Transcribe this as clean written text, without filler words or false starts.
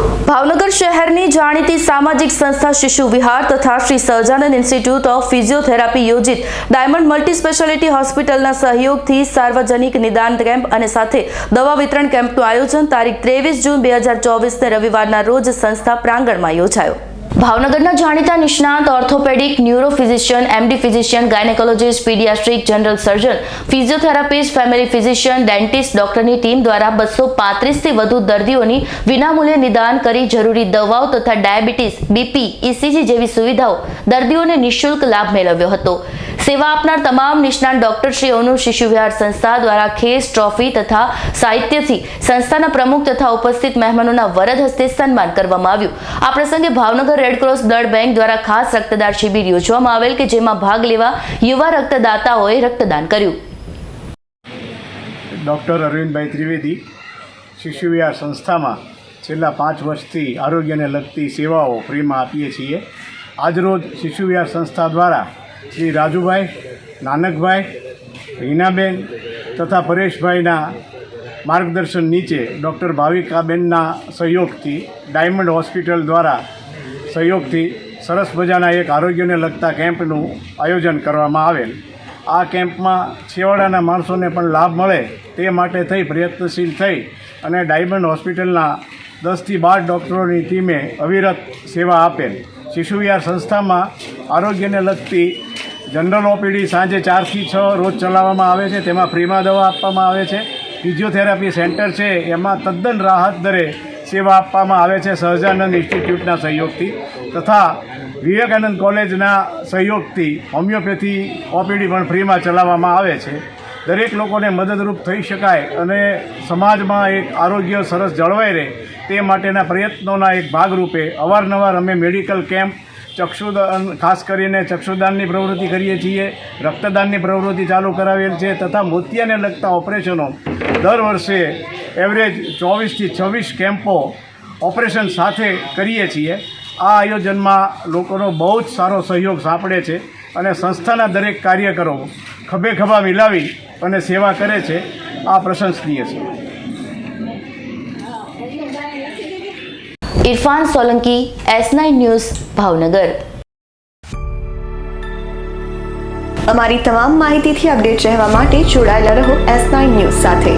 ભાવનગર શહેરની જાણીતી સામાજિક સંસ્થા શિશુ વિહાર તથા Shri Sahajanand institute of physiotherapy યોજિત ડાયમંડ મલ્ટી સ્પેશિયાલિટી હોસ્પિટલના સહયોગથી સાર્વજનિક નિદાન કેમ્પ અને સાથે દવા વિતરણ કેમ્પનું આયોજન તારીખ 23 જૂન 2024 રવિવારના રોજ સંસ્થા પ્રાંગણમાં યોજાયો। ભાવનગરના જાણીતા નિષ્ણાત orthopaedic, neuro physician, MD physician, gynaecologist, paediatric, general સર્જન, ફિઝિયોથેરાપિસ્ટ, ફેમિલી ફિઝિશિયન, ડેન્ટિસ્ટ ડોક્ટરની ટીમ દ્વારા 235થી વધુ દર્દીઓની વિનામૂલ્યે નિદાન કરી જરૂરી દવાઓ તથા ડાયાબિટીસ, બીપી, ઇસીજી જેવી સુવિધાઓ દર્દીઓને નિઃશુલ્ક લાભ મેળવ્યો હતો। સેવા આપનાર તમામ નિષ્ણાત ડોક્ટરશ્રીઓનું શિશુ વિહાર સંસ્થા દ્વારા ખેસ, ટ્રોફી તથા સાહિત્યથી સંસ્થાના પ્રમુખ તથા ઉપસ્થિત મહેમાનોના વરદ હસ્તે સન્માન કરવામાં આવ્યું। આ પ્રસંગે Bhavnagar red cross blood bank દ્વારા ખાસ રક્તદાન શિબિર યોજવામાં આવેલ કે જેમાં ભાગ લેવા યુવા રક્તદાતાઓએ રક્તદાન કર્યું। ડૉક્ટર અરવિંદભાઈ ત્રિવેદી શિશુ વિહાર સંસ્થામાં છેલ્લા 5 વર્ષથી આરોગ્યને લગતી સેવાઓ ફ્રીમાં આપીએ છીએ। આજરોજ શિશુ વિહાર સંસ્થા દ્વારા શ્રી રાજુભાઈ, નાનકભાઈ, રીનાબેન તથા પરેશભાઈના માર્ગદર્શન નીચે ડૉક્ટર ભાવિકાબેનના સહયોગથી ડાયમંડ હોસ્પિટલ દ્વારા સહયોગથી સરસ મજાના એક આરોગ્યને લગતા કેમ્પનું આયોજન કરવામાં આવેલ। આ કેમ્પમાં છેવાડાના માણસોને પણ લાભ મળે તે માટે થઈ પ્રયત્નશીલ થઈ અને ડાયમંડ હોસ્પિટલના 10થી 12 ડૉક્ટરોની ટીમે અવિરત સેવા આપેલ। શિશુ વિહાર સંસ્થામાં આરોગ્યને લગતી જનરલ ઓપીડી સાંજે 4 થી 6 રોજ ચલાવવામાં આવે છે, તેમાં ફ્રીમાં દવા આપવામાં આવે છે। ફિઝિયોથેરાપી સેન્ટર છે એમાં તદ્દન રાહત દરે સેવા આપવામાં આવે છે સહજાનંદ ઇન્સ્ટિટ્યૂટના સહયોગથી તથા વિવેકાનંદ કોલેજના સહયોગથી હોમિયોપેથી ઓપીડી પણ ફ્રીમાં ચલાવવામાં આવે છે। દરેક લોકોને મદદરૂપ થઈ શકાય અને સમાજમાં એક આરોગ્ય સરસ જળવાઈ રહે તે માટેના પ્રયત્નોના એક ભાગરૂપે અવારનવાર અમે મેડિકલ કેમ્પ, ચક્ષુદાન, ખાસ કરીને ચક્ષુદાનની પ્રવૃત્તિ કરીએ છીએ, રક્તદાનની પ્રવૃત્તિ ચાલુ કરાવેલ છે તથા મોતિયાને લગતા ઓપરેશનો દર વર્ષે એવરેજ 24થી 26 કેમ્પો ઓપરેશન સાથે કરીએ છીએ। આ આયોજનમાં લોકોનો બહુ જ સારો સહયોગ સાંપડે છે અને સંસ્થાના દરેક કાર્યકરો ખભે ખભા મિલાવી અને સેવા કરે છે। આ પ્રશંસનીય છે। Irfan Solanki, S9 news, Bhavnagar. અમારી તમામ માહિતીથી અપડેટ રહેવા માટે જોડાયેલા રહો S9 ન્યૂઝ સાથે।